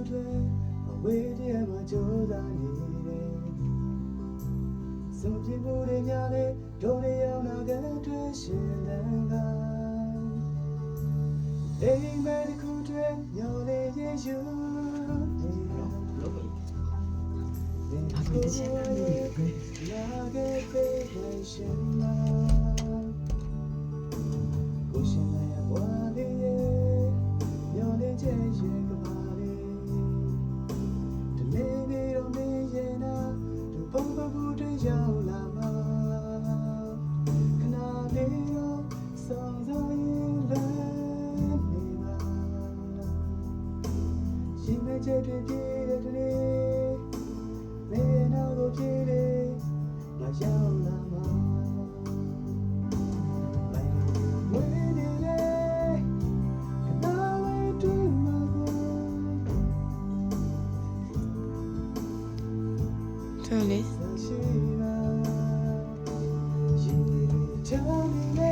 တွေအဝေးတည်းမှာကြိုးစားနေတယ်စုံပြမှုတွေများလေဒုံတွေရောက်လာကတွေရှင်တန်ကအိမ်မက်တစ်ခုတွေမျောလေးရယူနေတာဘာဖြစ်တဲ့ချက်လဲလာခဲ့တဲ့ရှင်လာကိုရှင်လာရဲ့ဘွားလေးရဲ့မျောလေးချက်ရဲ့ကဘာလေးဒီနေ့နေ့တော့မင်းရဲ့နာသူပုံပပူတွေရောက်လာမှာခဏလေးတော့ဆောင်စားရင်လည်းနေမှာရှင်မချက်တွေပြည့်တဲ့တနေ့နေနောက်ကိုပြည့်တယ်ငါရောက်လာမှာ对嘞。Tell me